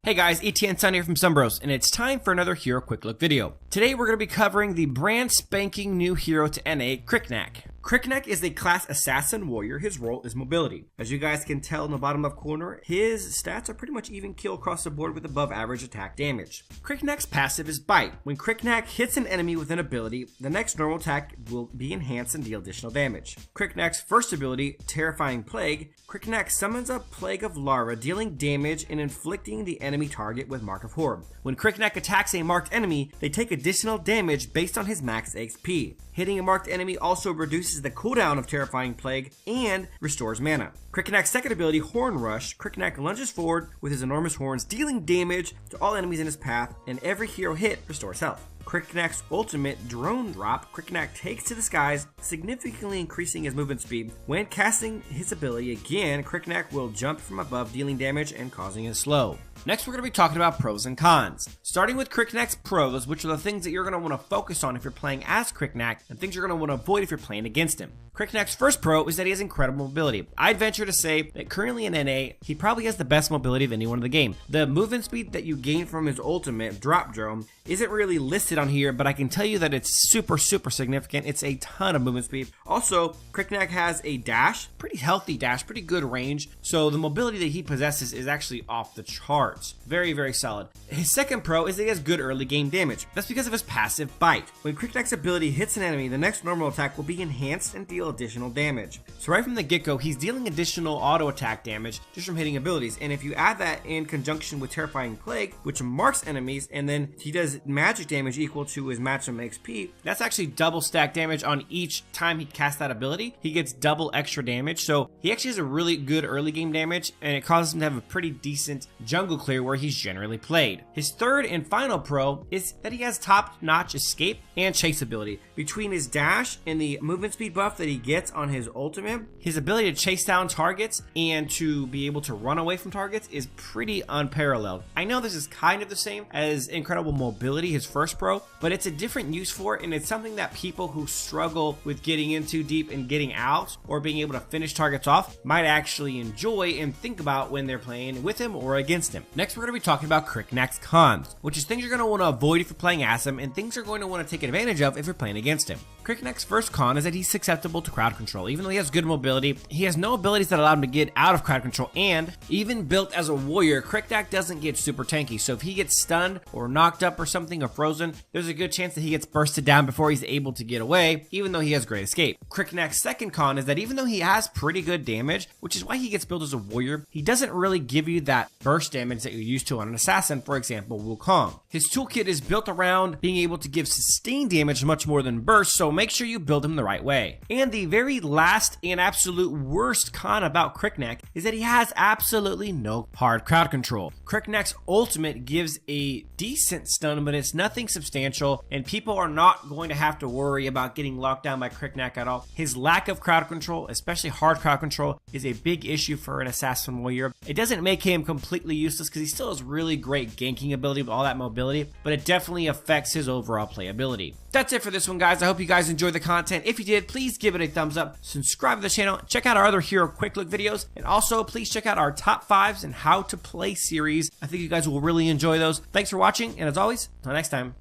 Hey guys, ETN Sun here from Sunbros, and it's time for another Hero Quick Look video. Today we're going to be covering the brand spanking new hero to NA, Kriknak. Kriknak is a class assassin warrior. His role is mobility. As you guys can tell in the bottom left corner, his stats are pretty much even kill across the board with above average attack damage. Kriknak's passive is Bite. When Kriknak hits an enemy with an ability, the next normal attack will be enhanced and deal additional damage. Kriknak's first ability, Terrifying Plague, Kriknak summons a plague of larvae, dealing damage and inflicting the enemy target with Mark of Horror. When Kriknak attacks a marked enemy, they take additional damage based on his max XP. Hitting a marked enemy also reduces the cooldown of Terrifying Plague and restores mana. Kriknak's second ability, Horn Rush, Kriknak lunges forward with his enormous horns, dealing damage to all enemies in his path, and every hero hit restores health. Kriknak's ultimate, Drone Drop, Kriknak takes to the skies, significantly increasing his movement speed. When casting his ability again, Kriknak will jump from above, dealing damage and causing it slow. Next, we're going to be talking about pros and cons. Starting with Kriknak's pros, which are the things that you're going to want to focus on if you're playing as Kriknak, and things you're going to want to avoid if you're playing against him. Kriknak's first pro is that he has incredible mobility. I'd venture to say that currently in NA, he probably has the best mobility of anyone in the game. The movement speed that you gain from his ultimate, Drop Drone, isn't really listed on here, but I can tell you that it's super significant. It's a ton of movement speed. Also, Kriknak has a dash, pretty healthy dash, pretty good range, so the mobility that he possesses is actually off the charts. Very solid. His second pro is that he has good early game damage. That's because of his passive Bite. When Kriknak's ability hits an enemy, the next normal attack will be enhanced and deal additional damage. So right from the get-go, he's dealing additional auto attack damage just from hitting abilities, and if you add that in conjunction with Terrifying Plague, which marks enemies, and then he does magic damage equal to his maximum XP, that's actually double stack damage on each time he casts that ability. He gets double extra damage, so he actually has a really good early game damage, and it causes him to have a pretty decent jungle clear where he's generally played. His third and final pro is that he has top-notch escape and chase ability. Between his dash and the movement speed buff that he gets on his ultimate, his ability to chase down targets and to be able to run away from targets is pretty unparalleled. I know this is kind of the same as incredible mobility, his first pro, but it's a different use for it, and it's something that people who struggle with getting in too deep and getting out or being able to finish targets off might actually enjoy and think about when they're playing with him or against him. Next, we're going to be talking about Kriknak's cons, which is things you're going to want to avoid if you're playing as him and things you're going to want to take advantage of if you're playing against him. Kriknak's first con is that he's susceptible to crowd control. Even though he has good mobility, he has no abilities that allow him to get out of crowd control, and even built as a warrior, Kriknak doesn't get super tanky, so if he gets stunned or knocked up or something or frozen, there's a good chance that he gets bursted down before he's able to get away, even though he has great escape. Kriknak's second con is that even though he has pretty good damage, which is why he gets built as a warrior, he doesn't really give you that burst damage that you're used to on an assassin, for example, Wukong. His toolkit is built around being able to give sustained damage much more than burst, so make sure you build him the right way. And the very last and absolute worst con about Kriknak is that he has absolutely no hard crowd control. Kriknak's ultimate gives a decent stun, but it's nothing substantial, and people are not going to have to worry about getting locked down by Kriknak at all. His lack of crowd control, especially hard crowd control, is a big issue for an assassin warrior. It doesn't make him completely useless because he still has really great ganking ability with all that mobility, but it definitely affects his overall playability. That's it for this one, guys. I hope you guys enjoyed the content. If you did, please give it a thumbs up, subscribe to the channel, check out our other Hero Quick Look videos, and also please check out our top 5s and how to play series. I think you guys will really enjoy those. Thanks for watching, and as always, until next time.